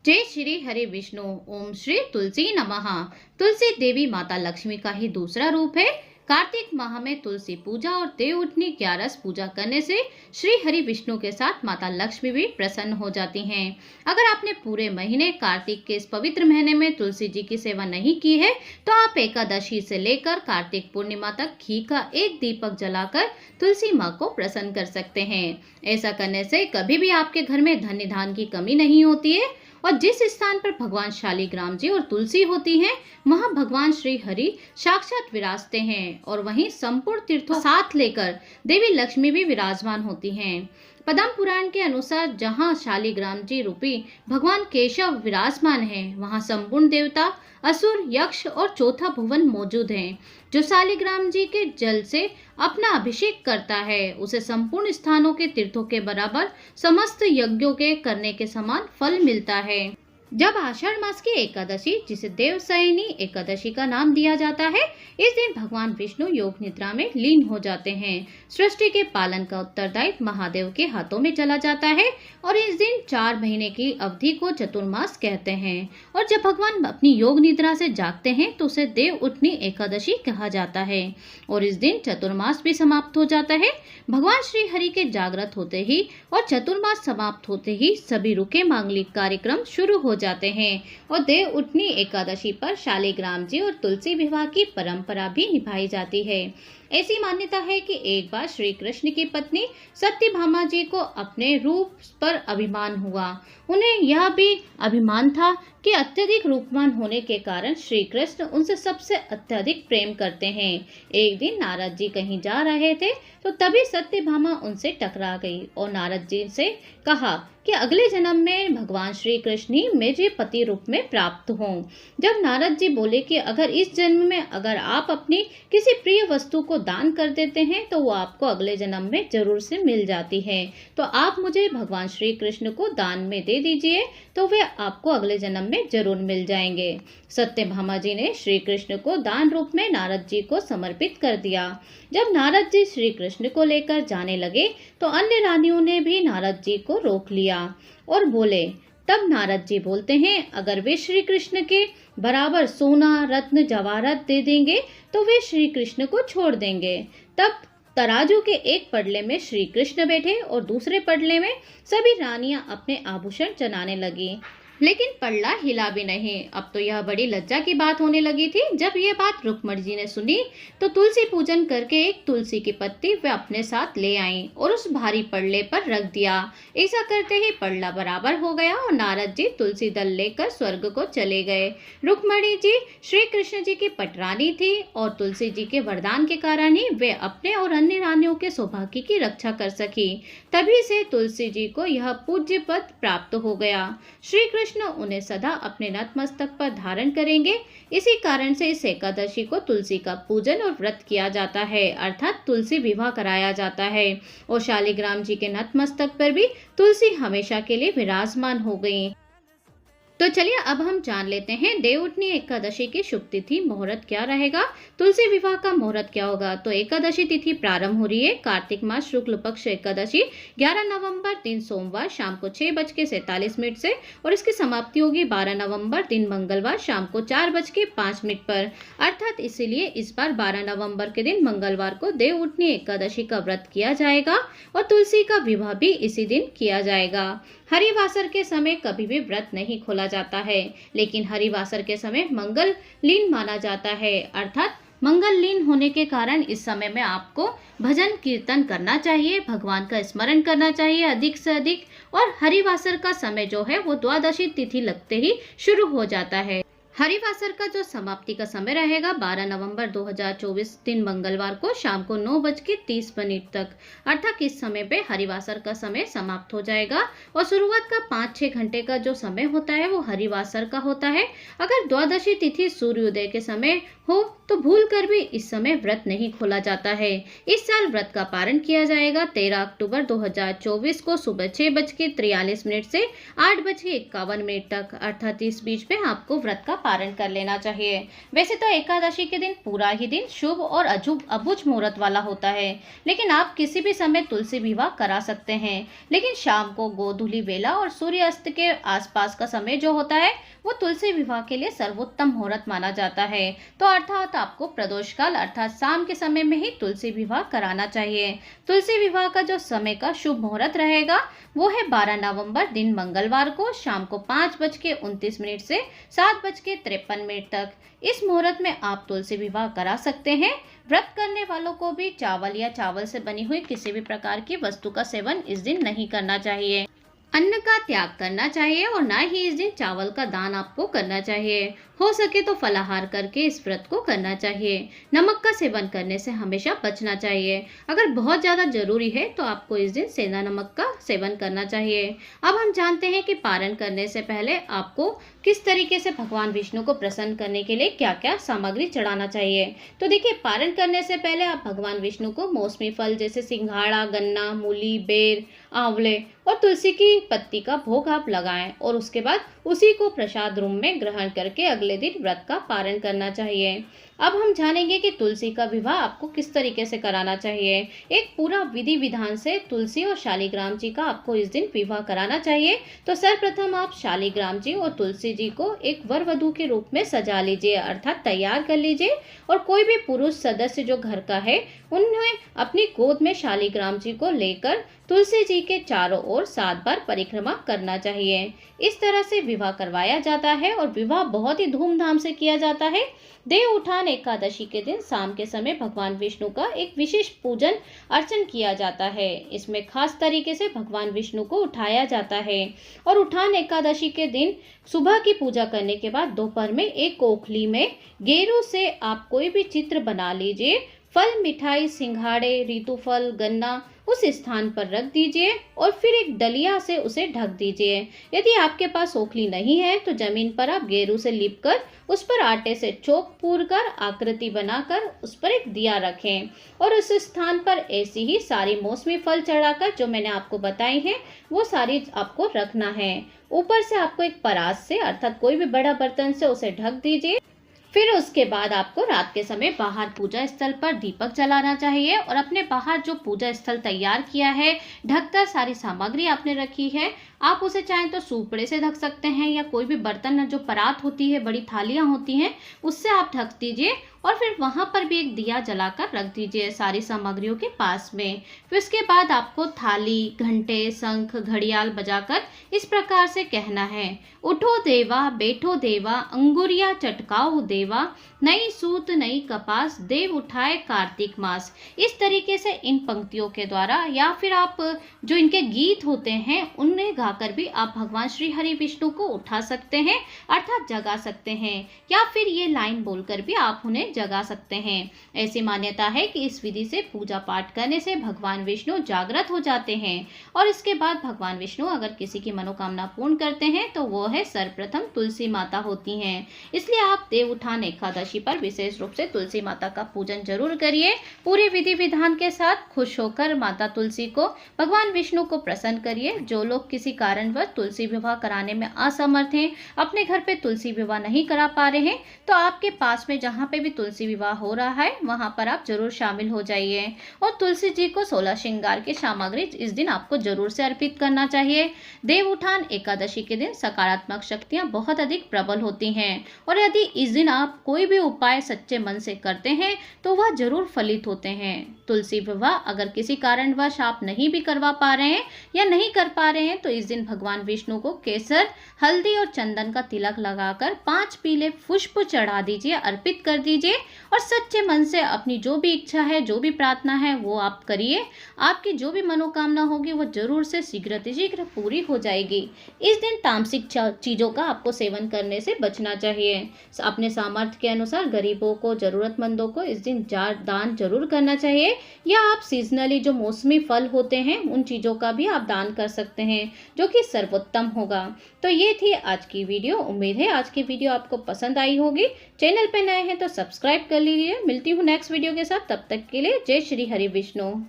जय श्री हरि विष्णु। ओम श्री तुलसी नमः। तुलसी देवी माता लक्ष्मी का ही दूसरा रूप है। कार्तिक माह में तुलसी पूजा और देव उठनी 11 पूजा करने से श्री हरि विष्णु के साथ माता लक्ष्मी भी प्रसन्न हो जाती हैं। अगर आपने पूरे महीने कार्तिक के इस पवित्र महीने में तुलसी जी की सेवा नहीं की है तो आप एकादशी से लेकर कार्तिक पूर्णिमा तक घी का एक दीपक जलाकर तुलसी माँ को प्रसन्न कर सकते हैं। ऐसा करने से कभी भी आपके घर में धन धान्य की कमी नहीं होती है और जिस स्थान पर भगवान शालिग्राम जी और तुलसी होती हैं, वहां भगवान श्री हरि साक्षात विराजते हैं और वहीं संपूर्ण तीर्थों साथ लेकर देवी लक्ष्मी भी विराजमान होती हैं। पद्म पुराण के अनुसार जहां शालिग्राम जी रूपी भगवान केशव विराजमान हैं, वहां संपूर्ण देवता, असुर, यक्ष और चौथा भुवन मौजूद हैं। जो शालिग्राम जी के जल से अपना अभिषेक करता है, उसे संपूर्ण स्थानों के तीर्थों के बराबर समस्त यज्ञों के करने के समान फल मिलता है। जब आषाढ़ मास की एकादशी, जिसे देवशयनी एकादशी का नाम दिया जाता है, इस दिन भगवान विष्णु योग निद्रा में लीन हो जाते हैं। सृष्टि के पालन का उत्तरदायित्व महादेव के हाथों में चला जाता है और इस दिन 4 महीने की अवधि को चतुर्मास कहते हैं। और जब भगवान अपनी योग निद्रा से जागते हैं तो उसे देव उठनी एकादशी कहा जाता है और इस दिन चतुर्मास भी समाप्त हो जाता है। भगवान श्री हरि के जागृत होते ही और चतुर्मास समाप्त होते ही सभी रुके मांगलिक कार्यक्रम शुरू हो जाते हैं और देव उठनी एकादशी पर शालिग्राम जी और तुलसी विवाह की परंपरा भी निभाई जाती है। ऐसी मान्यता है कि एक बार श्री कृष्ण की पत्नी सत्यभामा जी को अपने रूप पर अभिमान हुआ। उन्हें यह भी अभिमान था कि अत्यधिक रूपवान होने के कारण श्री कृष्ण उनसे सबसे अत्यधिक प्रेम करते हैं। एक दिन नारद जी कहीं जा रहे थे तो तभी सत्यभामा उनसे टकरा गई और नारद जी से कहा कि अगले जन्म में भगवान श्री कृष्ण ही मेरे पति रूप में प्राप्त हों। जब नारद जी बोले कि अगर इस जन्म में अगर आप अपनी किसी प्रिय वस्तु को दान कर देते हैं तो वो आपको अगले जन्म में जरूर से मिल जाती है, तो आप मुझे भगवान श्री कृष्ण को दान में दे दीजिए तो वे आपको अगले जन्म में जरूर मिल जाएंगे। सत्यभामा जी ने श्री कृष्ण को दान रूप में नारद जी को समर्पित कर दिया। जब नारद जी श्री कृष्ण को लेकर जाने लगे तो अन्य रानियों ने भी नारद जी को रोक लिया और बोले। तब नारद जी बोलते हैं, अगर वे श्री कृष्ण के बराबर सोना, रत्न, जवाहरात दे देंगे तो वे श्री कृष्ण को छोड़ देंगे। तब तराजू के एक पडले में श्री कृष्ण बैठे और दूसरे पडले में सभी रानियां अपने आभूषण चढ़ाने लगी, लेकिन पल्ला हिला भी नहीं। अब तो यह बड़ी लज्जा की बात होने लगी थी। जब यह बात रुक्मणी जी ने सुनी तो तुलसी पूजन करके एक तुलसी की पत्ती वे अपने साथ ले आईं और उस भारी पल्ले पर रख दिया। ऐसा करते ही पल्ला बराबर हो गया और नारद जी तुलसी दल लेकर स्वर्ग को चले गए। रुक्मणी जी श्री कृष्ण जी की पटरानी थी और तुलसी जी के वरदान के कारण ही वे अपने और अन्य रानियों के सौभाग्य की रक्षा कर सकी। तभी से तुलसी जी को यह पूज्य पद प्राप्त हो गया। श्री कृष्ण उन्हें सदा अपने नतमस्तक पर धारण करेंगे। इसी कारण से इस एकादशी को तुलसी का पूजन और व्रत किया जाता है, अर्थात तुलसी विवाह कराया जाता है और शालिग्राम जी के नतमस्तक पर भी तुलसी हमेशा के लिए विराजमान हो गई। तो चलिए अब हम जान लेते हैं देव उठनी एकादशी की शुभ तिथि मुहूर्त क्या रहेगा, तुलसी विवाह का मुहूर्त क्या होगा। तो एकादशी तिथि प्रारंभ हो रही है कार्तिक मास शुक्ल पक्ष एकादशी 11 नवंबर दिन सोमवार शाम को 6:47 से और इसकी समाप्ति होगी 12 नवंबर दिन मंगलवार शाम को 4:05 पर। अर्थात इसीलिए इस बार 12 नवंबर के दिन मंगलवार को देव उठनी एकादशी का व्रत किया जाएगा और तुलसी का विवाह भी इसी दिन किया जाएगा। हरिवासर के समय कभी भी व्रत नहीं खोला जाता है, लेकिन हरिवासर के समय मंगल लीन माना जाता है, अर्थात मंगल लीन होने के कारण इस समय में आपको भजन कीर्तन करना चाहिए, भगवान का स्मरण करना चाहिए अधिक से अधिक। और हरिवासर का समय जो है वो द्वादशी तिथि लगते ही शुरू हो जाता है। हरिवासर का जो समाप्ति का समय रहेगा 12 नवंबर 2024 दिन मंगलवार को शाम को 9:30 तक, अर्थात इस समय पे हरिवासर का समय समाप्त हो जाएगा और शुरुआत का 5-6 घंटे का जो समय होता है वो हरिवासर का होता है। अगर द्वादशी तिथि सूर्योदय के समय हो तो भूल कर भी इस समय व्रत नहीं खोला जाता है। इस साल व्रत का पारण किया जाएगा 13 अक्टूबर 2024 को सुबह 6:43 से 8:51 तक, अर्थात इस बीच में आपको व्रत का पारण कर लेना चाहिए। वैसे तो एकादशी के दिन पूरा ही दिन शुभ और अबुझ मुहूर्त वाला होता है, लेकिन आप किसी भी समय तुलसी विवाह करा सकते हैं। लेकिन शाम को गोधूली वेला और सूर्यास्त के आसपास का समय जो होता है वो तुलसी विवाह के लिए सर्वोत्तम मुहूर्त माना जाता है। तो अर्थात आपको प्रदोष काल अर्थात शाम के समय में ही तुलसी विवाह कराना चाहिए। तुलसी विवाह का जो समय का शुभ मुहूर्त रहेगा वो है 12 नवंबर दिन मंगलवार को शाम को 5:29 से 7:53 तक। इस मुहूर्त में आप तुलसी विवाह करा सकते हैं। व्रत करने वालों को भी चावल या चावल से बनी हुई किसी भी प्रकार की वस्तु का सेवन इस दिन नहीं करना चाहिए। अन्न का त्याग करना चाहिए और ना ही इस दिन चावल का दान आपको करना चाहिए। हो सके तो फलाहार करके इस व्रत को करना चाहिए। नमक का सेवन करने से हमेशा बचना चाहिए। अगर बहुत ज़्यादा जरूरी है तो आपको इस दिन सेंधा नमक का सेवन करना चाहिए। अब हम जानते हैं कि पारण करने से पहले आपको किस तरीके से भगवान विष्णु को प्रसन्न करने के लिए क्या क्या सामग्री चढ़ाना चाहिए। तो देखिए, पारण करने से पहले आप भगवान विष्णु को मौसमी फल जैसे सिंघाड़ा, गन्ना, मूली, बेर, आंवले और तुलसी की पत्ती का भोग आप लगाएं और उसके बाद उसी को प्रसाद रूप में ग्रहण करके अगले दिन व्रत का पारण करना चाहिए। अब हम जानेंगे कि तुलसी का विवाह आपको किस तरीके से कराना चाहिए। एक पूरा विधि विधान से तुलसी और शालिग्राम जी का आपको इस दिन विवाह कराना चाहिए। तो सर्वप्रथम आप शालिग्राम जी और तुलसी जी को एक वर वधू के रूप में सजा लीजिए अर्थात तैयार कर लीजिए और कोई भी पुरुष सदस्य जो घर का है उन्हें अपनी गोद में शालिग्राम जी को लेकर तुलसी जी के चारों ओर 7 बार परिक्रमा करना चाहिए। इस तरह से विवाह करवाया जाता है और विवाह बहुत ही धूमधाम से किया जाता है। देव उठान एकादशी के दिन शाम के समय भगवान विष्णु का एक विशेष पूजन अर्चन किया जाता है। इसमें खास तरीके से भगवान विष्णु को उठाया जाता है और उठान एकादशी के दिन सुबह की पूजा करने के बाद दोपहर में एक ओखली में गेरू से आप कोई भी चित्र बना लीजिए। फल, मिठाई, सिंघाड़े, ऋतुफल, गन्ना उस स्थान पर रख दीजिए और फिर एक डलिया से उसे ढक दीजिए। यदि आपके पास ओखली नहीं है तो जमीन पर आप गेरू से लीपकर उस पर आटे से चौक पूरकर आकृति बनाकर उस पर एक दिया रखें और उस स्थान पर ऐसी ही सारी मौसमी फल चढ़ाकर जो मैंने आपको बताई हैं वो सारी आपको रखना है। ऊपर से आपको एक परात से अर्थात कोई भी बड़ा बर्तन से उसे ढक दीजिए। फिर उसके बाद आपको रात के समय बाहर पूजा स्थल पर दीपक जलाना चाहिए और अपने बाहर जो पूजा स्थल तैयार किया है, ढककर सारी सामग्री आपने रखी है, आप उसे चाहें तो सूपड़े से ढक सकते हैं या कोई भी बर्तन जो परात होती है, बड़ी थालियां होती हैं, उससे आप ढक दीजिए और फिर वहां पर भी एक दिया जलाकर रख दीजिए सारी सामग्रियों के पास में। फिर उसके बाद आपको थाली, घंटे, शंख, घड़ियाल बजाकर इस प्रकार से कहना है, उठो देवा, बैठो देवा, अंगुरिया चटकाओ देवा, नई सूत नई कपास, देव उठाए कार्तिक मास। इस तरीके से इन पंक्तियों के द्वारा या फिर आप जो इनके गीत होते हैं उन्हें गाकर भी आप भगवान श्री हरि विष्णु को उठा सकते हैं अर्थात जगा सकते हैं या फिर ये लाइन बोलकर भी आप उन्हें जगा सकते हैं। ऐसी मान्यता है कि इस विधि से पूजा पाठ करने से भगवान विष्णु जागृत हो जाते हैं और इसके बाद भगवान विष्णु अगर किसी की मनोकामना पूर्ण करते हैं तो वो है सर्वप्रथम तुलसी माता होती हैं। इसलिए आप देव उठान एकादशी पर विशेष रूप से तुलसी माता का पूजन जरूर करिए। पूरे विधि विधान के साथ खुश होकर माता तुलसी को भगवान विष्णु को प्रसन्न करिए। जो लोग किसी कारणवश तुलसी विवाह कराने में असमर्थ हैं, अपने घर पे तुलसी विवाह नहीं करा पा रहे हैं, तो आपके पास में जहाँ पे भी तुलसी विवाह हो रहा है वहां पर आप जरूर शामिल हो जाइए और तुलसी जी को 16 श्रृंगार की सामग्री इस दिन आपको जरूर से अर्पित करना चाहिए। देव उठान एकादशी के दिन सकारात्मक शक्तियां बहुत अधिक प्रबल होती हैं और यदि इस दिन आप कोई भी उपाय सच्चे मन से करते हैं तो वह जरूर फलित होते हैं। तुलसी विवाह अगर किसी कारणवश आप नहीं भी करवा पा रहे हैं या नहीं कर पा रहे हैं तो इस दिन भगवान विष्णु को केसर, हल्दी और चंदन का तिलक लगाकर 5 पीले पुष्प चढ़ा दीजिए, अर्पित कर दीजिए और सच्चे मन से अपनी जो भी इच्छा है, जो भी प्रार्थना है वो आप करिए। आपकी जो भी मनोकामना होगी वो जरूर से शीघ्र पूरी हो जाएगी। इस दिन तामसिक चीजों का आपको सेवन करने से बचना चाहिए। अपने सामर्थ्य के अनुसार गरीबों को, जरूरतमंदों को इस दिन दान जरूर करना चाहिए या आप सीजनली जो मौसमी फल होते हैं उन चीजों का भी आप दान कर सकते हैं जो कि सर्वोत्तम होगा। तो ये थी आज की वीडियो। उम्मीद है आज की वीडियो आपको पसंद आई होगी। चैनल पे नए हैं तो सब्सक्राइब कर लीजिए। मिलती हूँ नेक्स्ट वीडियो के साथ, तब तक के लिए जय श्री हरि विष्णु।